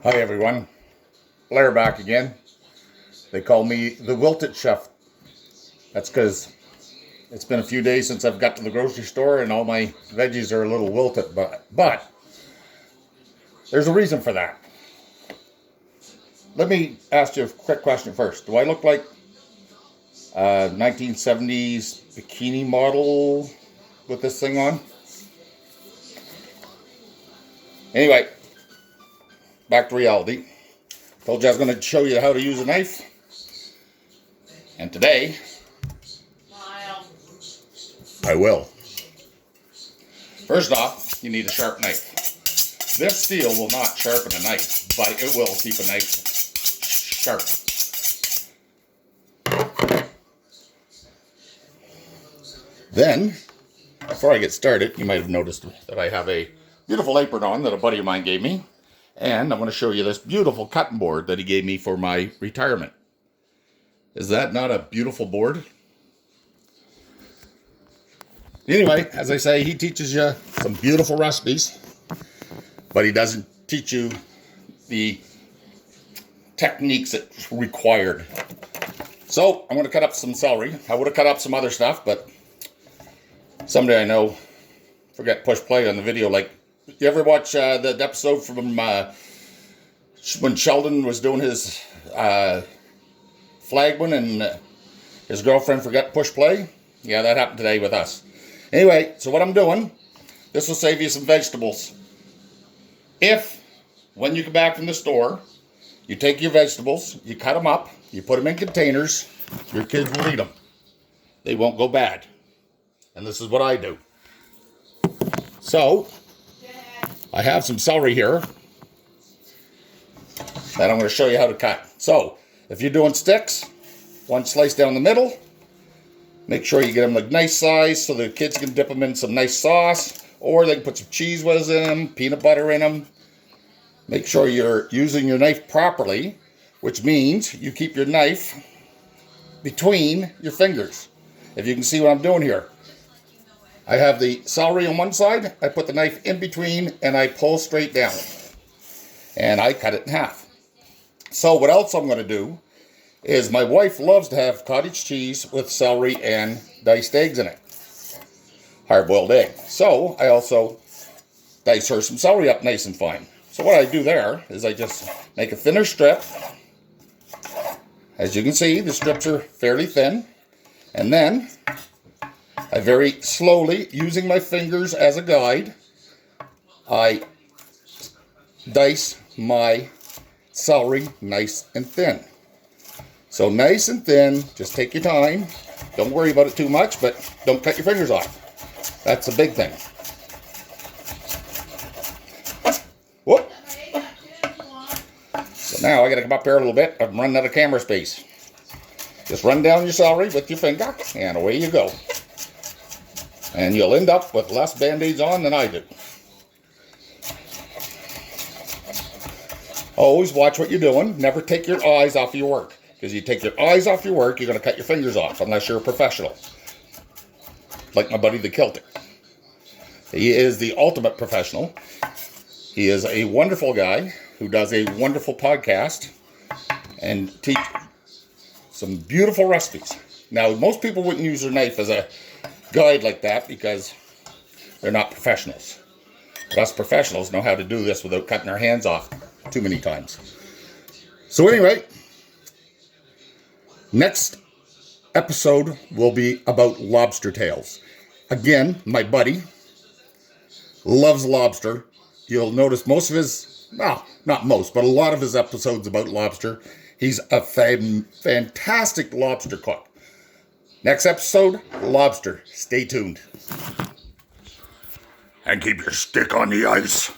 Hi everyone, Blair back again. They call me the wilted chef. That's because it's been a few days since I've got to the grocery store and all my veggies are a little wilted, but there's a reason for that. Let me ask you a quick question first. Do I look like a 1970s bikini model with this thing on? Anyway, back to reality. Told you I was going to show you how to use a knife. And today, I will. First off, you need a sharp knife. This steel will not sharpen a knife, but it will keep a knife sharp. Then, before I get started, you might have noticed that I have a beautiful apron on that a buddy of mine gave me. And I'm going to show you this beautiful cutting board that he gave me for my retirement. Is that not a beautiful board? Anyway, as I say, he teaches you some beautiful recipes, but he doesn't teach you the techniques that's required. So I'm going to cut up some celery. I would have cut up some other stuff, but someday I know, forget push play on the video. Like, you ever watch the episode from when Sheldon was doing his flag one and his girlfriend forgot push play? Yeah, that happened today with us. Anyway, so what I'm doing, this will save you some vegetables. If, when you come back from the store, you take your vegetables, you cut them up, you put them in containers, your kids will eat them. They won't go bad. And this is what I do. So, I have some celery here that I'm going to show you how to cut. So, if you're doing sticks, one slice down the middle. Make sure you get them like nice size so the kids can dip them in some nice sauce, or they can put some cheese whiz in them, peanut butter in them. Make sure you're using your knife properly, which means you keep your knife between your fingers. If you can see what I'm doing here. I have the celery on one side, I put the knife in between, and I pull straight down. And I cut it in half. So what else I'm going to do is my wife loves to have cottage cheese with celery and diced eggs in it. Hard-boiled egg. So I also dice her some celery up nice and fine. So what I do there is I just make a thinner strip. As you can see, the strips are fairly thin. And then I very slowly, using my fingers as a guide, I dice my celery nice and thin. So nice and thin, just take your time. Don't worry about it too much, but don't cut your fingers off. That's the big thing. Whoop. So now I gotta come up here a little bit. I'm running out of camera space. Just run down your celery with your finger, and away you go. And you'll end up with less band-aids on than I do. Always watch what you're doing. Never take your eyes off your work. Because you take your eyes off your work, you're going to cut your fingers off, unless you're a professional. Like my buddy the Celtic. He is the ultimate professional. He is a wonderful guy who does a wonderful podcast and teach some beautiful recipes. Now, most people wouldn't use their knife as a guide like that because they're not professionals. But us professionals know how to do this without cutting our hands off too many times. So anyway, next episode will be about lobster tails. Again, my buddy loves lobster. You'll notice most of his, well, not most, but a lot of his episodes about lobster. He's a fantastic lobster cook. Next episode, lobster. Stay tuned. And keep your stick on the ice.